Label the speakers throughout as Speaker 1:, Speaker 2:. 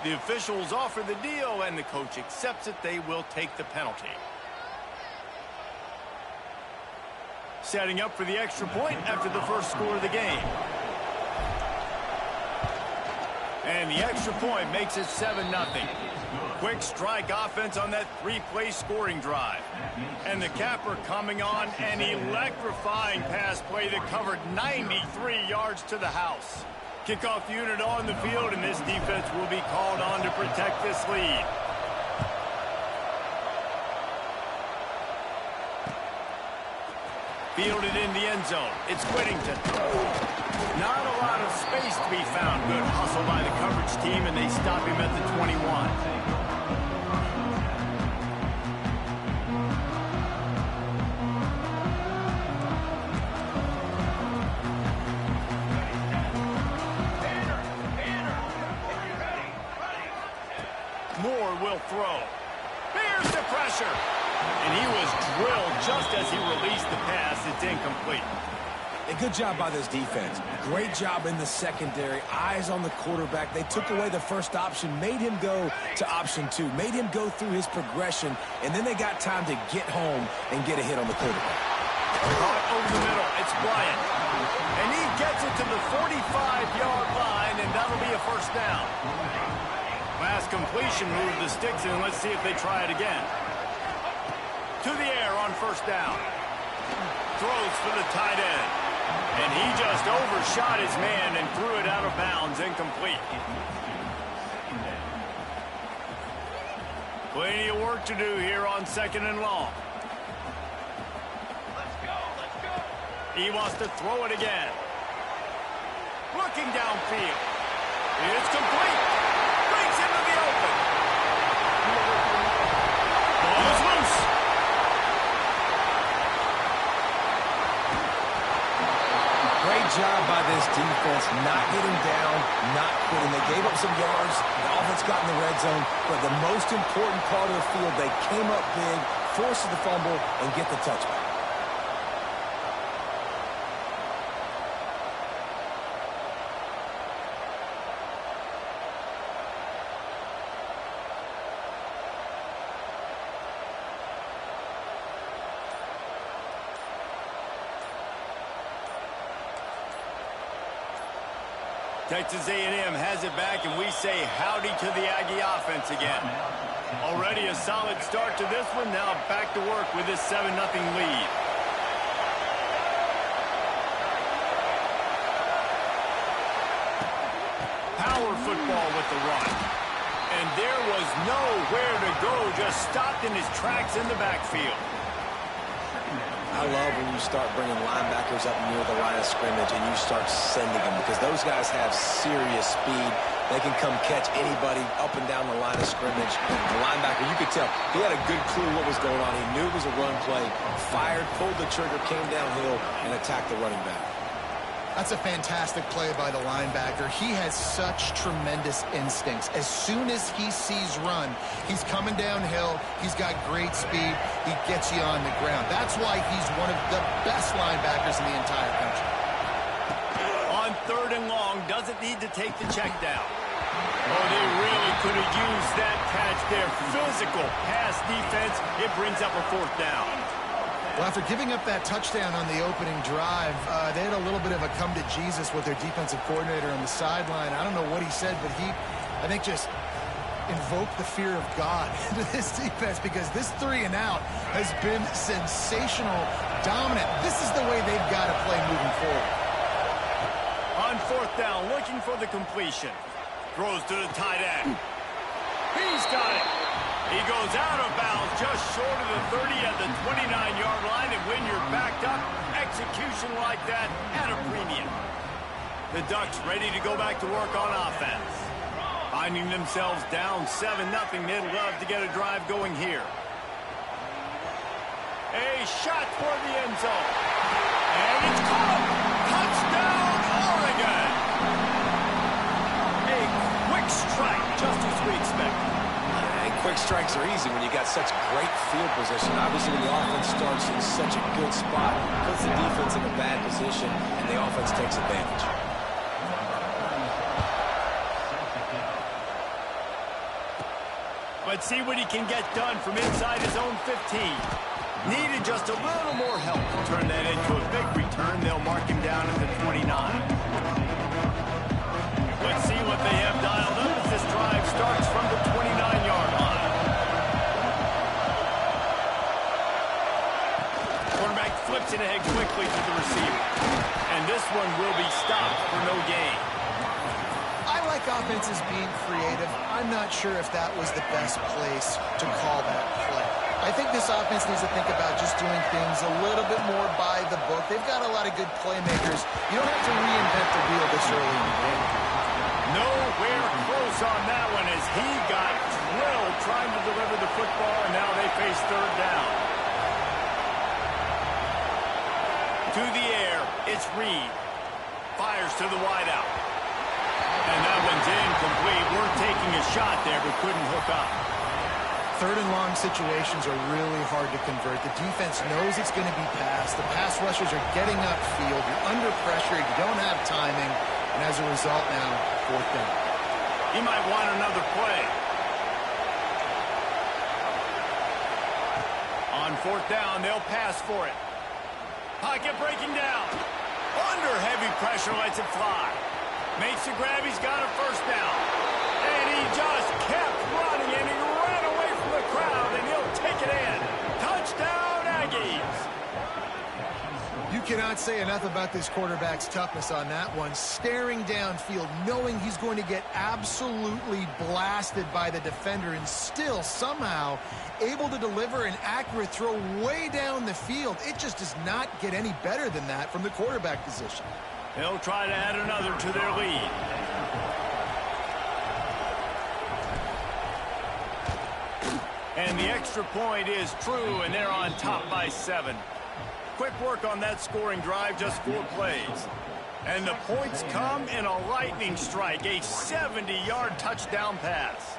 Speaker 1: The officials offer the deal, and the coach accepts it. They will take the penalty. Setting up for the extra point after the first score of the game. And the extra point makes it 7-0. Quick strike offense on that three-play scoring drive. And the capper coming on, an electrifying pass play that covered 93 yards to the house. Kickoff unit on the field, and this defense will be called on to protect this lead. Fielded in the end zone. It's Whittington. Not a lot of space to be found. Good hustle by the coverage team, and they stop him at the 21. Moore will throw. Here's the pressure. And he was drilled just as he released the pass. It's incomplete.
Speaker 2: A good job by this defense. Great job in the secondary. Eyes on the quarterback. They took away the first option, made him go to option 2, made him go through his progression, and then they got time to get home and get a hit on the quarterback.
Speaker 1: Caught over the middle. It's Bryant. And he gets it to the 45-yard line, and that'll be a first down. Last completion moved the sticks in. Let's see if they try it again. To the air on first down. Throws for the tight end. And he just overshot his man and threw it out of bounds, incomplete. Plenty of work to do here on 2nd and long. Let's go. He wants to throw it again. Looking downfield. It's complete. Brings into the open. Ball is loose.
Speaker 2: Great job by this defense, not getting down, not quitting. They gave up some yards. The offense got in the red zone, but the most important part of the field, they came up big, forced the fumble, and get the touchback.
Speaker 1: Texas A&M has it back, and we say howdy to the Aggie offense again. Already a solid start to this one. Now back to work with this 7-0 lead. Power football with the run. And there was nowhere to go, just stopped in his tracks in the backfield.
Speaker 2: I love when you start bringing linebackers up near the line of scrimmage and you start sending them, because those guys have serious speed. They can come catch anybody up and down the line of scrimmage. The linebacker, you could tell, he had a good clue what was going on. He knew it was a run play, fired, pulled the trigger, came downhill, and attacked the running back.
Speaker 3: That's a fantastic play by the linebacker. He has such tremendous instincts. As soon as he sees run, he's coming downhill. He's got great speed. He gets you on the ground. That's why he's one of the best linebackers in the entire country.
Speaker 1: On 3rd and long, doesn't need to take the check down. Oh, they really could have used that catch there. Physical pass defense. It brings up a 4th down.
Speaker 3: Well, after giving up that touchdown on the opening drive, they had a little bit of a come to Jesus with their defensive coordinator on the sideline. I don't know what he said, but he, I think, just invoked the fear of God into this defense, because this 3 and out has been sensational, dominant. This is the way they've got to play moving forward.
Speaker 1: On 4th down, looking for the completion. Throws to the tight end. He's got it. He goes out of bounds just short of the 30 at the 29-yard line, and when you're backed up, execution like that at a premium. The Ducks ready to go back to work on offense. Finding themselves down 7-0, they'd love to get a drive going here. A shot toward the end zone. And it's caught! Touchdown, Oregon! A quick strike, just as we expected.
Speaker 2: Quick strikes are easy when you got such great field position. Obviously, when the offense starts in such a good spot, puts the defense in a bad position, and the offense takes advantage.
Speaker 1: Let's see what he can get done from inside his own 15. Needed just a little more help to turn that into a big return. They'll mark him down at the 29. Let's see what they have dialed up as this drive starts from the 29-yard line. Quarterback flips it ahead quickly to the receiver. And this one will be stopped for no gain.
Speaker 3: I like offenses being creative. I'm not sure if that was the best place to call that play. I think this offense needs to think about just doing things a little bit more by the book. They've got a lot of good playmakers. You don't have to reinvent the wheel this early in the game.
Speaker 1: Nowhere close on that one as he got drilled trying to deliver the football, and now they face third down. To the air, it's Reed. Fires to the wideout. And that one's incomplete. We're taking a shot there, but couldn't hook up.
Speaker 3: Third and long situations are really hard to convert. The defense knows it's going to be passed. The pass rushers are getting upfield. You're under pressure. You don't have timing. And as a result now, fourth down.
Speaker 1: He might want another play. On fourth down, they'll pass for it. Pocket breaking down. Under heavy pressure, lets it fly. Makes the grab. He's got a first down. And he just kept running, and he ran away from the crowd, and he'll take it in. Touchdown, Aggies.
Speaker 3: You cannot say enough about this quarterback's toughness on that one. Staring downfield, knowing he's going to get absolutely blasted by the defender, and still somehow able to deliver an accurate throw way down the field. It just does not get any better than that from the quarterback position.
Speaker 1: They'll try to add another to their lead. And the extra point is true, and they're on top by 7. Quick work on that scoring drive, just 4 plays. And the points come in a lightning strike, a 70-yard touchdown pass.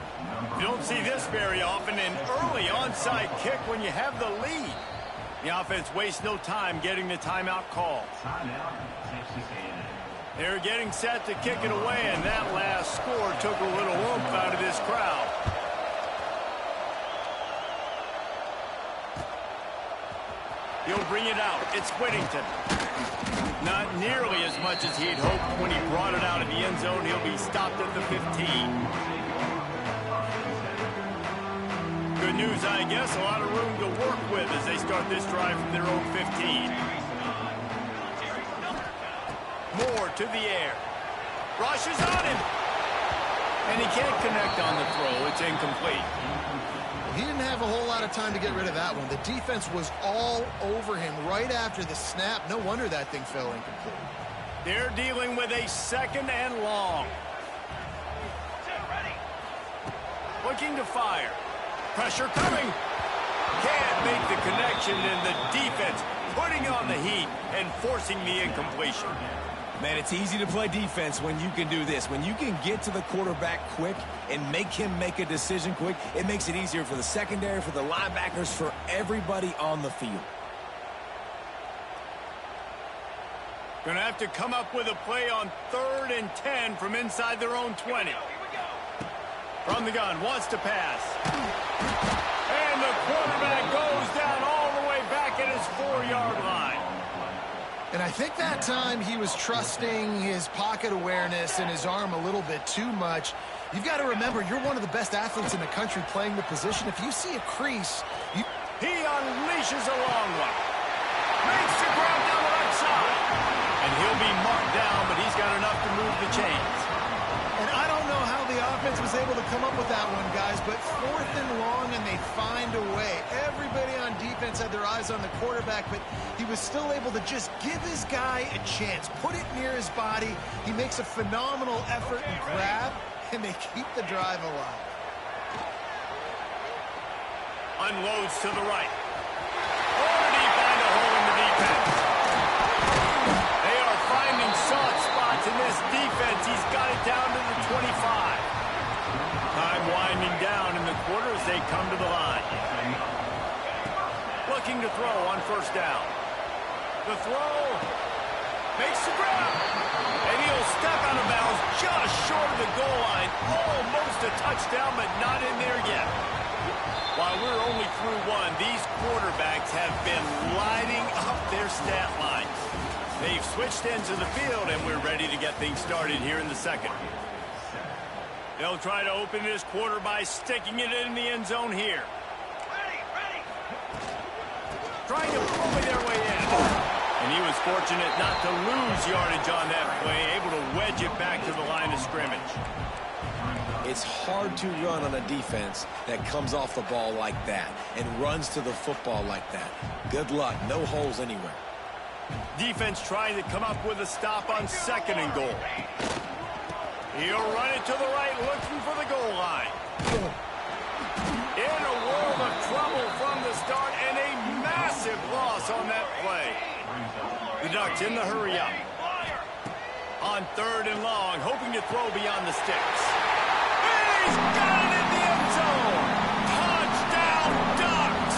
Speaker 1: You don't see this very often, an early onside kick when you have the lead. The offense wastes no time getting the timeout call. They're getting set to kick it away, and that last score took a little oomph out of this crowd. He'll bring it out. It's Whittington. Not nearly as much as he'd hoped when he brought it out of the end zone. He'll be stopped at the 15. Good news, I guess. A lot of room to work with as they start this drive from their own 15. Moore to the air. Rushes on him. And he can't connect on the throw. It's incomplete.
Speaker 3: He didn't have a whole lot of time to get rid of that one. The defense was all over him right after the snap. No wonder that thing fell incomplete.
Speaker 1: They're dealing with a second and long. Looking to fire. Pressure coming. Can't make the connection, and the defense putting on the heat and forcing the incompletion.
Speaker 2: Man, it's easy to play defense when you can do this. When you can get to the quarterback quick and make him make a decision quick, it makes it easier for the secondary, for the linebackers, for everybody on the field.
Speaker 1: Gonna have to come up with a play on 3rd and 10 from inside their own 20. From the gun, wants to pass. And the quarterback goes down all the way back at his 4-yard line.
Speaker 3: And I think that time he was trusting his pocket awareness and his arm a little bit too much. You've got to remember, you're one of the best athletes in the country playing the position. If you see a crease,
Speaker 1: he unleashes a long one. Makes the grab down the right side. And he'll be marked down, but he's got enough to move the chains.
Speaker 3: And I don't know how the offense was able to come up with that one, guys, but 4th and long, and they find a way. Everybody on defense had their eyes on the quarterback, but he was still able to just give his guy a chance, put it near his body. He makes a phenomenal effort and grab, and they keep the drive alive.
Speaker 1: Unloads to the right. Or did he find a hole in the defense? They are finding soft spots in this defense. He's got it down to the 25. Time winding down in the quarter as they come to the line. Looking to throw on 1st down. The throw makes the grab. And he'll step out of bounds just short of the goal line. Almost a touchdown, but not in there yet. While we're only through one, these quarterbacks have been lighting up their stat lines. They've switched ends of the field, and we're ready to get things started here in the second. They'll try to open this quarter by sticking it in the end zone here. Trying to bully their way in. And he was fortunate not to lose yardage on that play, able to wedge it back to the line of scrimmage.
Speaker 2: It's hard to run on a defense that comes off the ball like that and runs to the football like that. Good luck. No holes anywhere.
Speaker 1: Defense trying to come up with a stop on 2nd and goal. He'll run it to the right, looking for the goal line. In a world of trouble from the start, and a massive loss on that play. The Ducks in the hurry up. On 3rd and long, hoping to throw beyond the sticks. He's got it in the end zone. Touchdown, Ducks!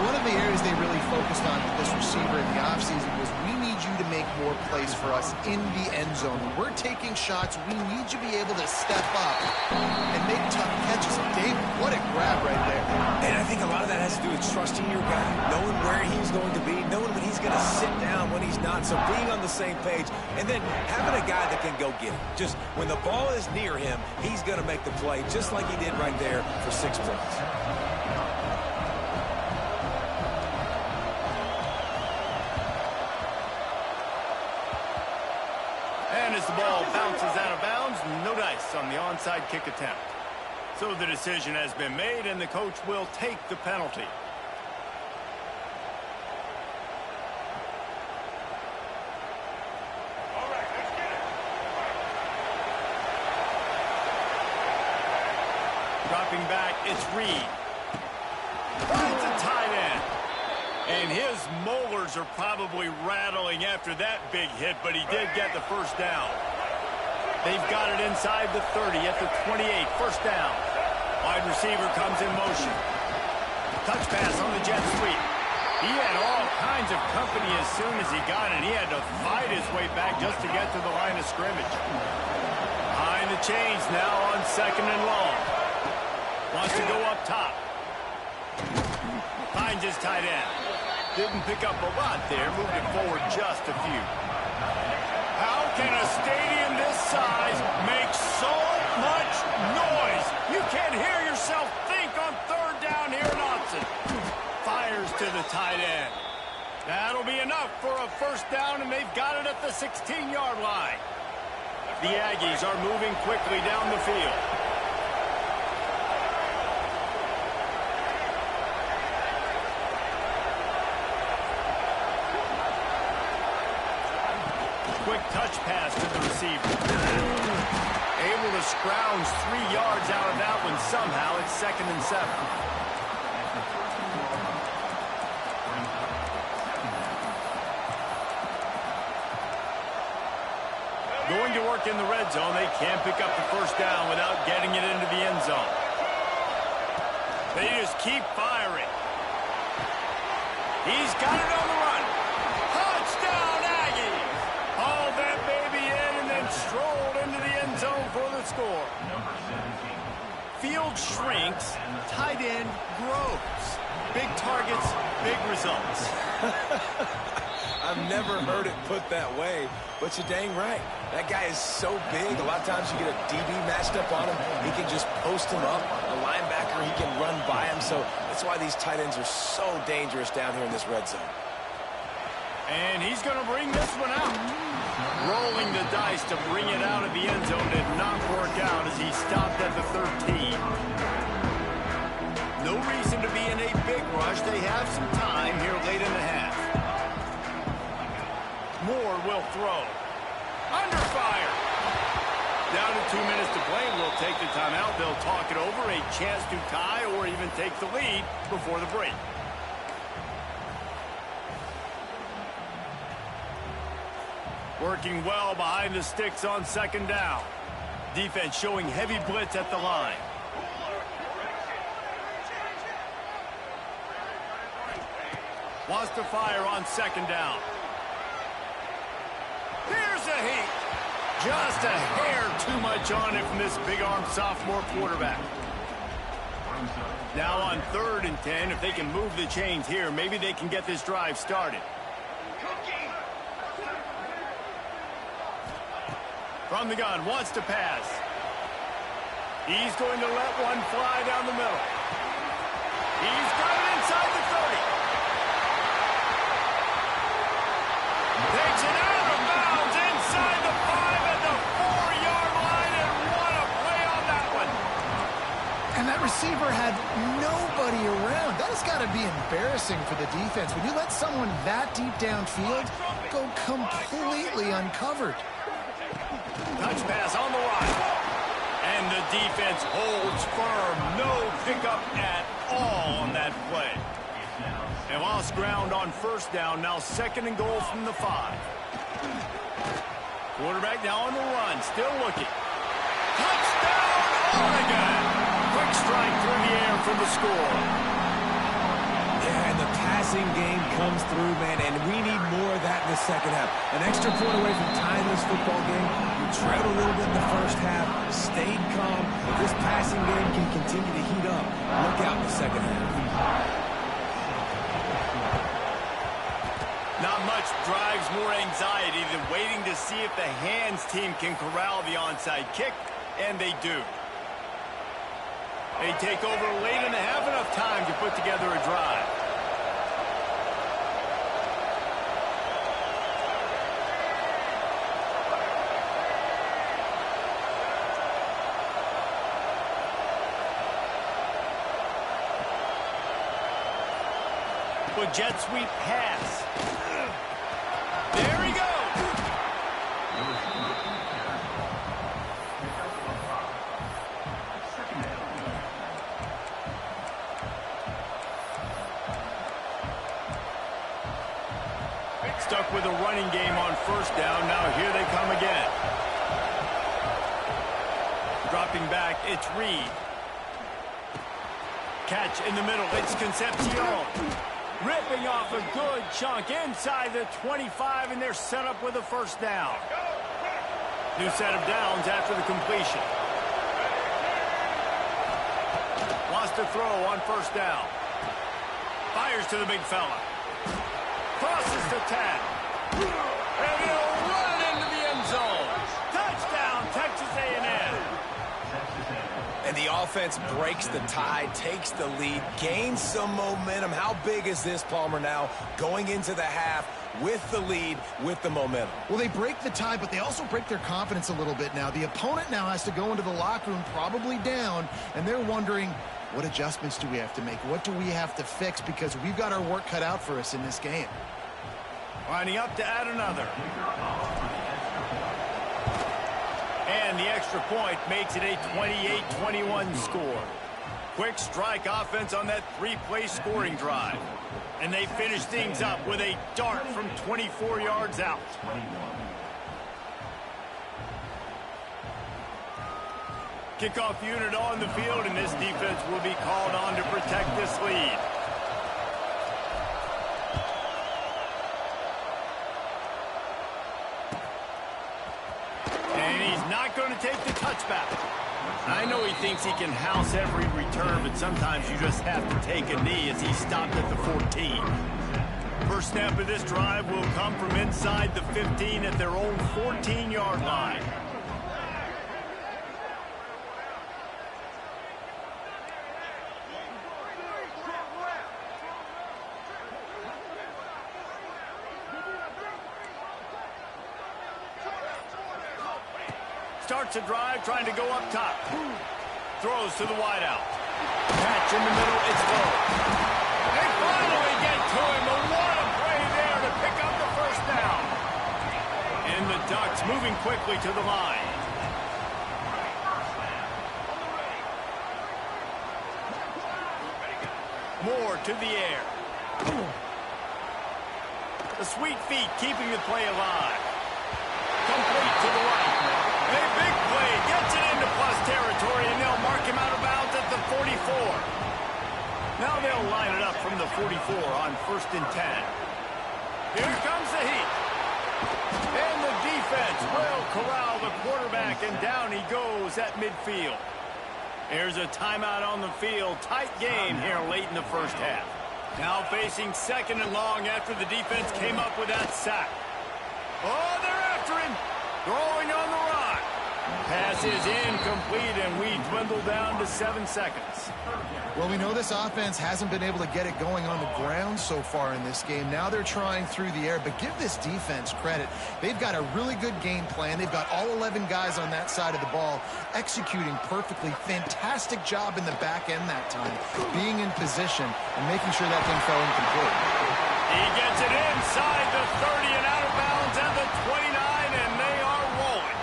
Speaker 3: One of the areas they really focused on with this receiver in the offseason was we need you to make more plays for us in the end zone. When we're taking shots, we need you to be able to step up and make tough catches. Dave, what a grab right there.
Speaker 2: And I think a lot of that has to do with trusting your guy, knowing where he's going to be, knowing when he's going to sit down, when he's not, so being on the same page, and then having a guy that can go get it. Just when the ball is near him, he's going to make the play, just like he did right there for 6 points.
Speaker 1: And as the ball bounces out of bounds, no dice on the onside kick attempt. So the decision has been made, and the coach will take the penalty. Dropping back, it's Reed. It's a tight end. And his molars are probably rattling after that big hit, but he did get the first down. They've got it inside the 30 at the 28, first down. Wide receiver comes in motion. Touch pass on the jet sweep. He had all kinds of company as soon as he got it. He had to fight his way back just to get to the line of scrimmage. Behind the chains now on 2nd and long. Wants to go up top. Finds his tight end. Didn't pick up a lot there. Moved it forward just a few. How can a stadium this size make so much noise? You can't hear yourself think on 3rd down here in Austin. Fires to the tight end. That'll be enough for a first down, and they've got it at the 16-yard line. The Aggies are moving quickly down the field. Quick touch pass to the receiver. Able to scrounge 3 yards out of that one somehow. It's 2nd and 7. Going to work in the red zone. They can't pick up the first down without getting it into the end zone. They just keep firing. He's got it on the run. Touchdown, Aggies! Hauled that baby in and then strolled into the end zone for the score. Field shrinks, tight end grows. Big targets, big results.
Speaker 2: I've never heard it put that way, but you're dang right. That guy is so big. A lot of times you get a DB matched up on him. He can just post him up. A linebacker, he can run by him. So that's why these tight ends are so dangerous down here in this red zone.
Speaker 1: And he's going to bring this one out. Rolling the dice to bring it out of the end zone did not work out as he stopped at the 13. No reason to be in a big rush. They have some time here late in the half. Moore will throw. Under fire. Down to 2 minutes to play. We'll take the timeout. They'll talk it over. A chance to tie or even take the lead before the break. Working well behind the sticks on 2nd down. Defense showing heavy blitz at the line. Wants to fire on 2nd down. Here's a heat. Just a hair too much on it from this big-armed sophomore quarterback. Now on 3rd and 10, if they can move the chains here, maybe they can get this drive started. From the gun, wants to pass. He's going to let one fly down the middle. He's got it inside the 30. Takes it out of bounds inside the 5 at the 4-yard line, and what a play on that one.
Speaker 3: And that receiver had nobody around. That has got to be embarrassing for the defense. When you let someone that deep downfield go completely uncovered.
Speaker 1: Touch pass on the right. And the defense holds firm. No pickup at all on that play. They lost ground on 1st down. Now 2nd and goal from the 5. Quarterback now on the run. Still looking. Touchdown, Oregon! Quick strike through the air for the score.
Speaker 2: Yeah, and the passing game comes through, man, and we need more of that in the 2nd half. An extra point away from tying this football game. We trailed a little bit in the 1st half, stayed calm. If this passing game can continue to heat up, look out in the 2nd half.
Speaker 1: Not much drives more anxiety than waiting to see if the hands team can corral the onside kick, and they do. They take over late and have enough time to put together a drive. With jet sweep pass. There he goes. Stuck with a running game on 1st down. Now here they come again. Dropping back, it's Reed. Catch in the middle, it's Concepcion. Ripping off a good chunk inside the 25, and they're set up with a 1st down. New set of downs after the completion. Wants to throw on 1st down. Fires to the big fella. Crosses the 10. And he'll run it into the end zone. Touchdown, Texas A&M.
Speaker 2: And the offense breaks the tie, takes the lead, gains some momentum. How big is this, Palmer, now going into the half with the lead, with the momentum?
Speaker 3: Well, they break the tie, but they also break their confidence a little bit now. The opponent now has to go into the locker room probably down, and they're wondering, what adjustments do we have to make? What do we have to fix? Because we've got our work cut out for us in this game.
Speaker 1: Lining up to add another. And the extra point makes it a 28-21 score. Quick strike offense on that 3-play scoring drive. And they finish things up with a dart from 24 yards out. Kickoff unit on the field, and this defense will be called on to protect this lead. And he's not going to take the touchback. I know he thinks he can house every return, but sometimes you just have to take a knee as he stopped at the 14. First snap of this drive will come from inside the 15 at their own 14-yard line. Starts a drive trying to go up top. Throws to the wideout. Catch in the middle, it's low. They finally get to him, but what a play there to pick up the 1st down. And the Ducks moving quickly to the line. Moore to the air. The sweet feet keeping the play alive. Complete to the right. A big play gets it into plus territory, and they'll mark him out of bounds at the 44. Now they'll line it up from the 44 on 1st and 10. Here comes the heat. And the defense will corral the quarterback, and down he goes at midfield. Here's a timeout on the field. Tight game here late in the first half. Now facing second and long after the defense came up with that sack. Oh, they're after him. Throwing on the run. Pass is incomplete, and we dwindle down to 7 seconds.
Speaker 3: Well, we know this offense hasn't been able to get it going on the ground so far in this game. Now they're trying through the air, but give this defense credit. They've got a really good game plan. They've got all 11 guys on that side of the ball executing perfectly. Fantastic job in the back end that time, being in position and making sure that thing fell incomplete.
Speaker 1: He gets it inside the 30 and out of bounds at the 29, and they are rolling.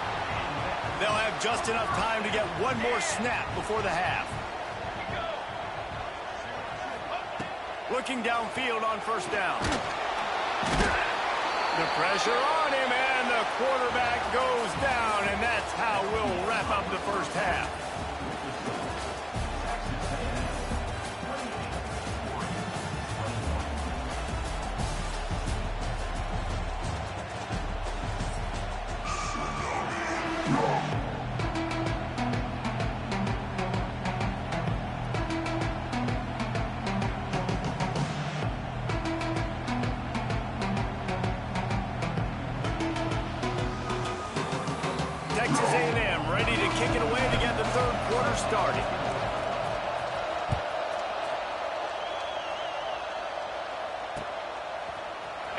Speaker 1: They'll have just enough time to get one more snap before the half. Looking downfield on first down. The pressure on him, and the quarterback goes down, and that's how we'll wrap up the first half. Texas A&M ready to kick it away to get the third quarter started.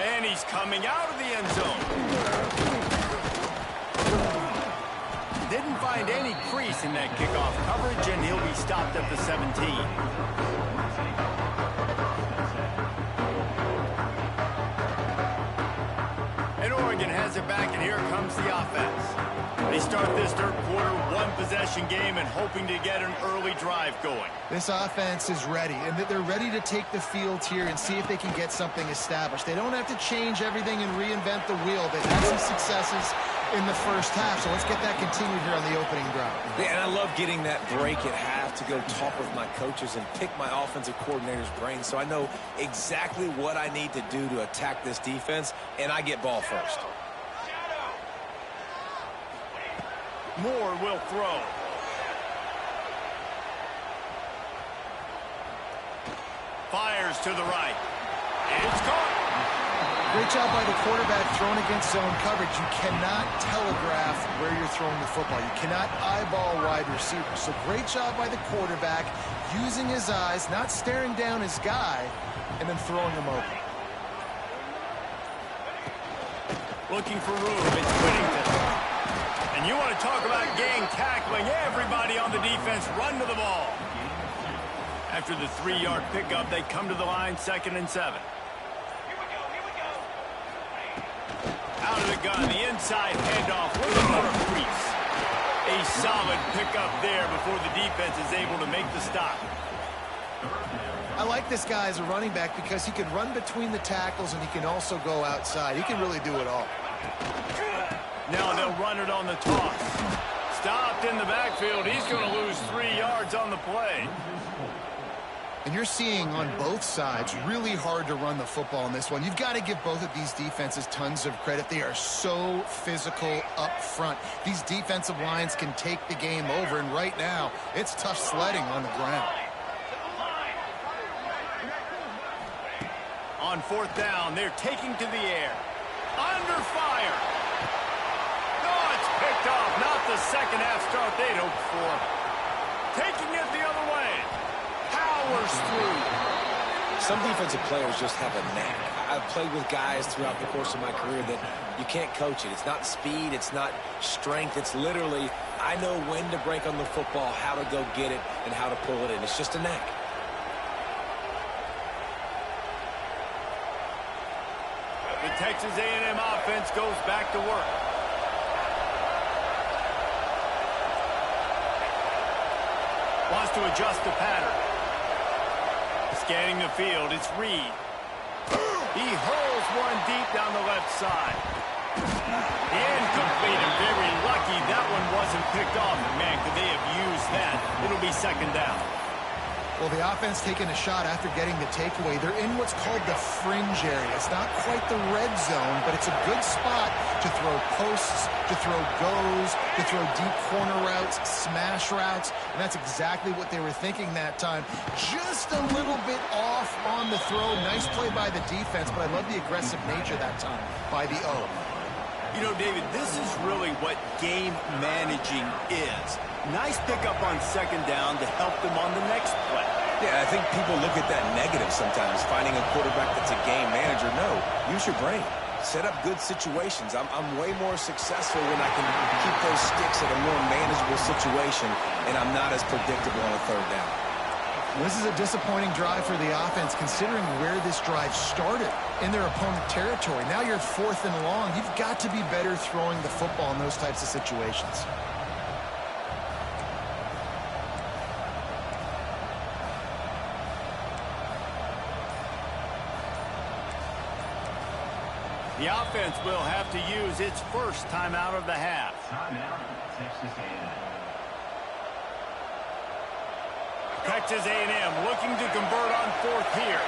Speaker 1: And he's coming out of the end zone. Didn't find any crease in that kickoff coverage, and he'll be stopped at the 17. And Oregon has it back, and here comes the offense. They start this third quarter one-possession game and hoping to get an early drive going.
Speaker 3: This offense is ready, and they're ready to take the field here and see if they can get something established. They don't have to change everything and reinvent the wheel. They've had some successes in the first half, so let's get that continued here on the opening drive.
Speaker 2: Yeah, and I love getting that break at half to go talk with my coaches and pick my offensive coordinator's brain so I know exactly what I need to do to attack this defense, and I get ball first.
Speaker 1: Moore will throw. Fires to the right. It's caught.
Speaker 3: Great job by the quarterback throwing against zone coverage. You cannot telegraph where you're throwing the football. You cannot eyeball wide receivers. So great job by the quarterback using his eyes, not staring down his guy, and then throwing him open.
Speaker 1: Looking for room. It's Whittington. And you want to talk about gang tackling. Everybody on the defense run to the ball. After the 3-yard pickup, they come to the line, 2nd and 7. Out of the gun, the inside handoff, looking for a crease. A solid pickup there before the defense is able to make the stop.
Speaker 3: I like this guy as a running back because he can run between the tackles and he can also go outside. He can really do it all.
Speaker 1: Now they'll run it on the toss. Stopped in the backfield. He's going to lose 3 yards on the play.
Speaker 3: And you're seeing on both sides really hard to run the football in this one. You've got to give both of these defenses tons of credit. They are so physical up front. These defensive lines can take the game over, and right now it's tough sledding on the ground.
Speaker 1: On 4th down, they're taking to the air. Under fire. Oh, it's picked off. Not the second half start they'd hoped for. Taking it the other way. Powers through.
Speaker 2: Some defensive players just have a knack. I've played with guys throughout the course of my career that you can't coach it. It's not speed. It's not strength. It's literally, I know when to break on the football, how to go get it, and how to pull it in. It's just a knack.
Speaker 1: The Texas A&M offense goes back to work. Wants to adjust the pattern. Scanning the field, it's Reed. He hurls one deep down the left side. Incomplete, and very lucky that one wasn't picked off. And man, could they have used that. It'll be 2nd down.
Speaker 3: Well, the offense taking a shot after getting the takeaway. They're in what's called the fringe area. It's not quite the red zone, but it's a good spot to throw posts, to throw goes, to throw deep corner routes, smash routes, and that's exactly what they were thinking that time. Just a little bit off on the throw. Nice play by the defense, but I love the aggressive nature that time by the O.
Speaker 1: You know, David, this is really what game managing is. Nice pickup on second down to help them on the next play.
Speaker 2: Yeah, I think people look at that negative sometimes, finding a quarterback that's a game manager. No, use your brain. Set up good situations. I'm way more successful when I can keep those sticks at a more manageable situation, and I'm not as predictable on a third down.
Speaker 3: This is a disappointing drive for the offense, considering where this drive started in their opponent territory. Now you're 4th and long. You've got to be better throwing the football in those types of situations.
Speaker 1: The offense will have to use its first timeout of the half.
Speaker 4: Timeout, Texas A&M.
Speaker 1: Texas A&M looking to convert on 4th here.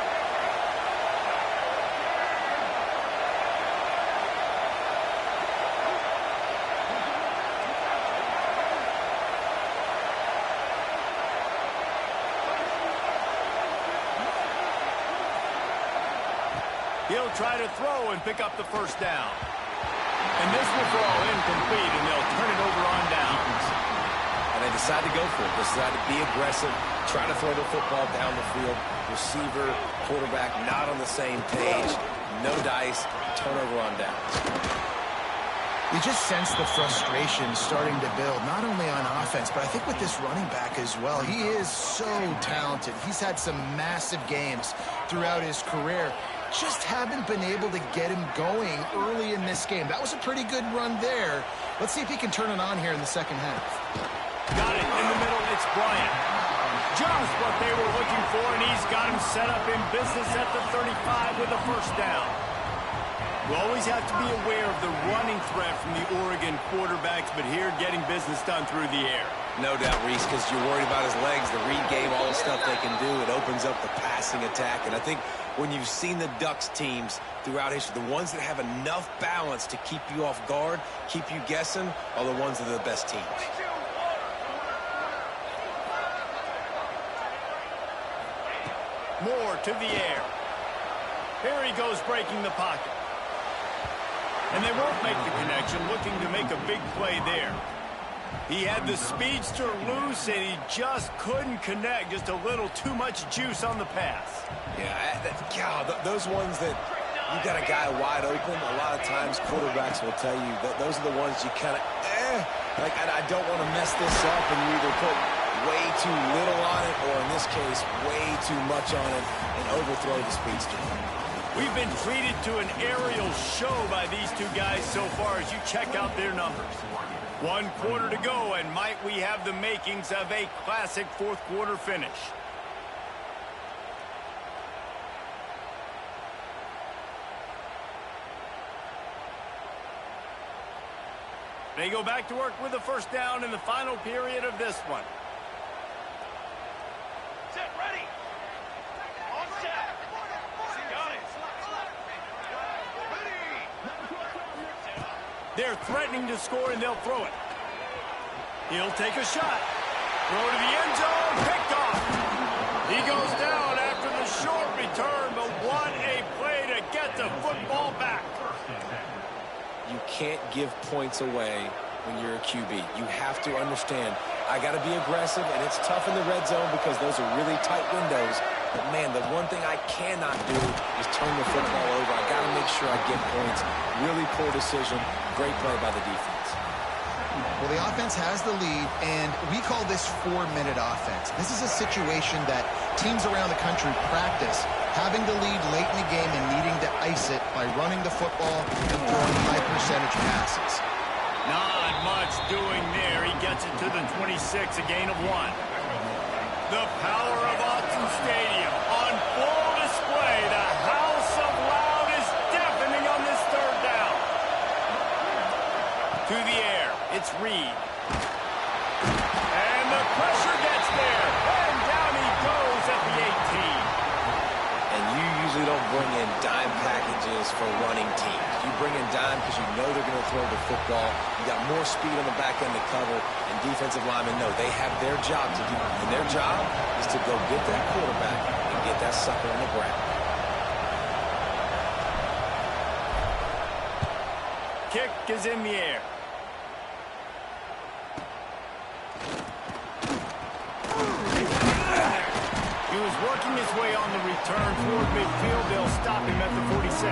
Speaker 1: He'll try to throw and pick up the first down. And this will fall incomplete, and they'll turn it over on downs.
Speaker 2: And they decide to go for it. They decide to be aggressive, try to throw the football down the field. Receiver, quarterback, not on the same page. No dice, turnover on downs.
Speaker 3: You just sense the frustration starting to build, not only on offense, but I think with this running back as well. He is so talented. He's had some massive games throughout his career. Just haven't been able to get him going early in this game. That was a pretty good run there. Let's see if he can turn it on here in the second half.
Speaker 1: Got it in the middle. It's Bryant. Just what they were looking for, and he's got him set up in business at the 35 with a first down. We always have to be aware of the running threat from the Oregon quarterbacks, but here getting business done through the air.
Speaker 2: No doubt, Reese, because you're worried about his legs, the read game, all the stuff they can do. It opens up the passing attack. And I think when you've seen the Ducks teams throughout history, the ones that have enough balance to keep you off guard, keep you guessing, are the ones that are the best teams.
Speaker 1: Moore to the air. Here he goes breaking the pocket. And they won't make the connection, looking to make a big play there. He had the speedster loose, and he just couldn't connect. Just a little too much juice on the pass.
Speaker 2: Yeah, those ones that you got a guy wide open, a lot of times quarterbacks will tell you that those are the ones you kind of, like I don't want to mess this up, and you either put way too little on it, or in this case, way too much on it, and overthrow the speedster.
Speaker 1: We've been treated to an aerial show by these two guys so far as you check out their numbers. 1 quarter to go, and might we have the makings of a classic 4th quarter finish. They go back to work with the first down in the final period of this one.
Speaker 5: Set, ready. On set. Got it.
Speaker 1: They're threatening to score, and they'll throw it. He'll take a shot. Throw to the end zone. Picked off. He goes down after the short return, but what a play to get the football back.
Speaker 2: You can't give points away when you're a QB. You have to understand, I got to be aggressive, and it's tough in the red zone because those are really tight windows. But, man, the one thing I cannot do is turn the football over. I got to make sure I get points. Really poor decision. Great play by the defense.
Speaker 3: Well, the offense has the lead, and we call this 4-minute offense. This is a situation that teams around the country practice, having the lead late in the game and needing to ice it by running the football and throwing high-percentage passes.
Speaker 1: Not much doing there. He gets it to the 26, a gain of 1. The power of Autzen Stadium on full display. The house of loud is deafening on this third down. To the air, it's Reed. And the pressure gets there. And down he goes
Speaker 2: usually don't bring in dime packages for running teams. You bring in dime because you know they're going to throw the football. You got more speed on the back end to cover, and defensive linemen know they have their job to do. And their job is to go get that quarterback and get that sucker on the ground.
Speaker 1: Kick is in the air. He was working his way on the return toward midfield. They'll stop him at the 46.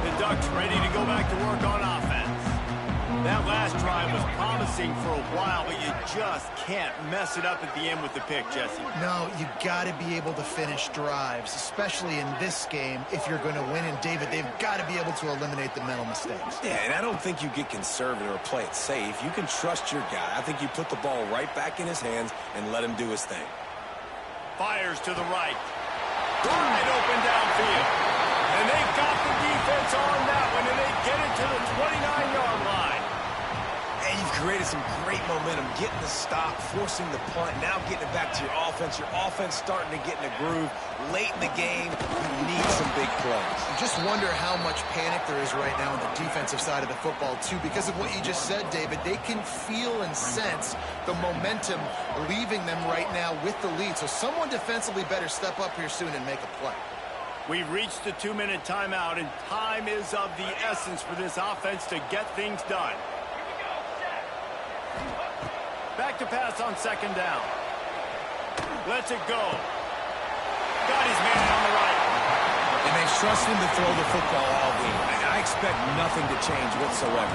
Speaker 1: The Ducks ready to go back to work on offense. That last drive was promising for a while, but you just can't mess it up at the end with the pick, Jesse.
Speaker 3: No, you got to be able to finish drives, especially in this game. If you're going to win, and David, they've got to be able to eliminate the mental mistakes.
Speaker 2: Yeah, and I don't think you get conservative or play it safe. You can trust your guy. I think you put the ball right back in his hands and let him do his thing.
Speaker 1: Fires to the right. Wide open downfield. And they've got the defense on that one, and they get it to the 29-yard line.
Speaker 2: And you've created some great momentum, getting the stop, forcing the punt, now getting it back to your offense. Your offense starting to get in a groove. Late in the game, you need some big plays.
Speaker 3: You just wonder how much panic there is right now on the defensive side of the football, too, because of what you just said, David. They can feel and sense the momentum leaving them right now with the lead. So someone defensively better step up here soon and make a play.
Speaker 1: We've reached the 2-minute timeout, and time is of the essence for this offense to get things done. Back to pass on second down. Lets it go. Got his man on the right.
Speaker 2: And they've trusted him to throw the football all game. And I expect nothing to change whatsoever.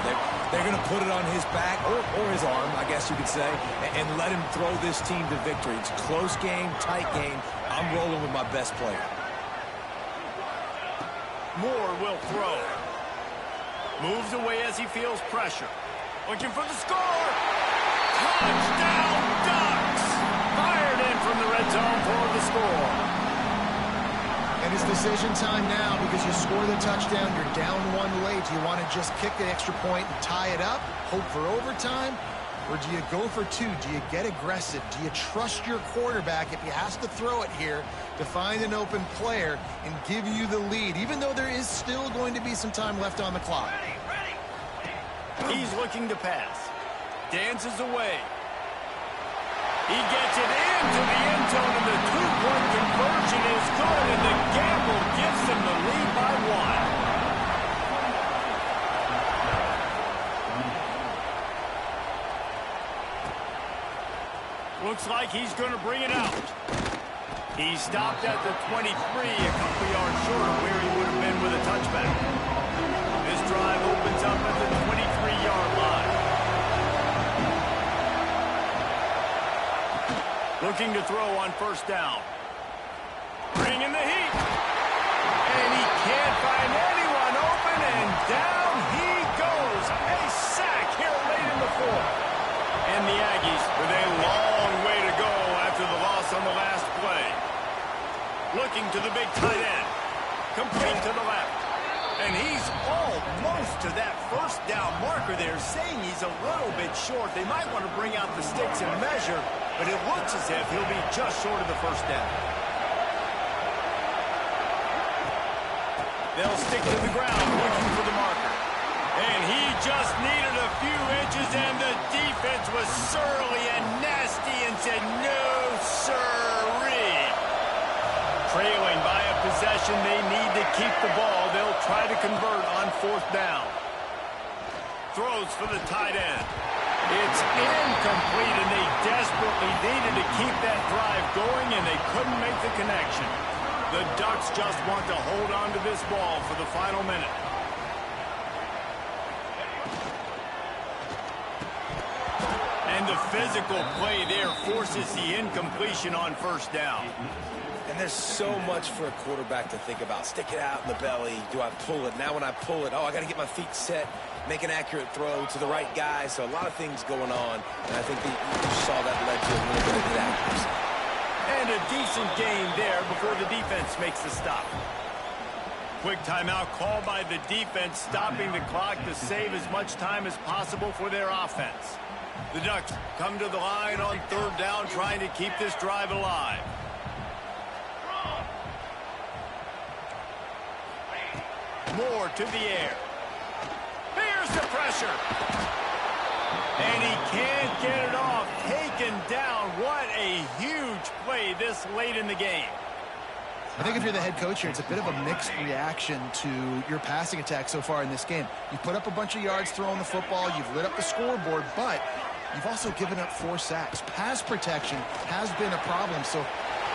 Speaker 2: They're going to put it on his back, or his arm, I guess you could say, and let him throw this team to victory. It's a close game, tight game. I'm rolling with my best player.
Speaker 1: Moore will throw. Moves away as he feels pressure. Looking for the score. Touchdown, Ducks! Fired in from the red zone for the score.
Speaker 3: And it's decision time now because you score the touchdown, you're down one late. Do you want to just kick the extra point and tie it up, hope for overtime? Or do you go for two? Do you get aggressive? Do you trust your quarterback if he has to throw it here to find an open player and give you the lead, even though there is still going to be some time left on the clock?
Speaker 1: He's looking to pass. Dances away. He gets it into the end zone, and the two-point conversion is good, and the gamble gives them the lead by one. Looks like he's going to bring it out. He stopped at the 23, a couple yards short of where he would have been with a touchback. This drive opens up at the 23-yard line. Looking to throw on first down. Bringing the heat. And he can't find anyone open, and down he goes. A sack here late in the fourth. And the Aggies with a long way to go after the loss on the last play. Looking to the big tight end. Complete to the left. And he's almost to that first down marker there, saying he's a little bit short. They might want to bring out the sticks and measure, but it looks as if he'll be just short of the first down. They'll stick to the ground, looking for the marker. And he just needed a few inches, and the defense was surly and nasty and said, no, sirree. Trailing by a possession, they need to keep the ball. They'll try to convert on fourth down. Throws for the tight end. It's incomplete, and they desperately needed to keep that drive going, and they couldn't make the connection. The Ducks just want to hold on to this ball for the final minute. And the physical play there forces the incompletion on first down.
Speaker 2: And there's so much for a quarterback to think about. Stick it out in the belly. Do I pull it? Now when I pull it, I got to get my feet set, make an accurate throw to the right guy. So a lot of things going on. And I think you saw that led to a little bit of inaccuracy.
Speaker 1: And a decent game there before the defense makes the stop. Quick timeout called by the defense, stopping the clock to save as much time as possible for their offense. The Ducks come to the line on third down, trying to keep this drive alive. more to the air. Here's the pressure. And he can't get it off. Taken down. What a huge play this late in the game.
Speaker 3: I think if you're the head coach here, it's a bit of a mixed reaction to your passing attack so far in this game. You've put up a bunch of yards throwing the football. You've lit up the scoreboard, but you've also given up 4 sacks. Pass protection has been a problem. So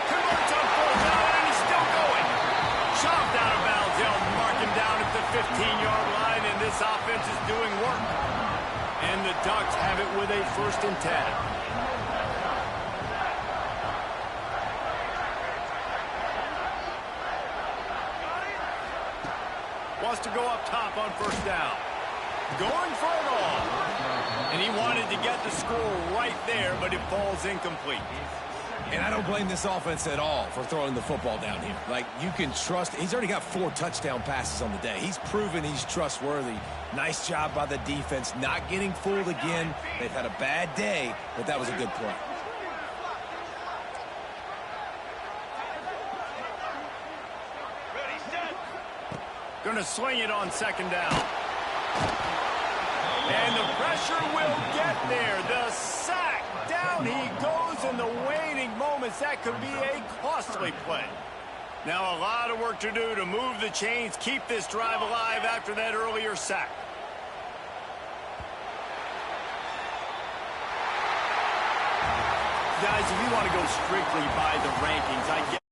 Speaker 1: converts on 4th down, and he's still going. Chopped out of bounds. They'll mark him down at the 15-yard line, and this offense is doing work. And the Ducks have it with a 1st and 10. Wants to go up top on 1st down. Going for it all. And he wanted to get the score right there, but it falls incomplete.
Speaker 2: And I don't blame this offense at all for throwing the football down here. Like, you can trust. He's already got 4 touchdown passes on the day. He's proven he's trustworthy. Nice job by the defense, not getting fooled again. They've had a bad day, but that was a good play.
Speaker 1: Going to swing it on 2nd down. And the pressure will get there. The sack. Down he goes in the waning moments. That could be a costly play. Now a lot of work to do to move the chains, keep this drive alive after that earlier sack. Guys, if you want to go strictly by the rankings, I get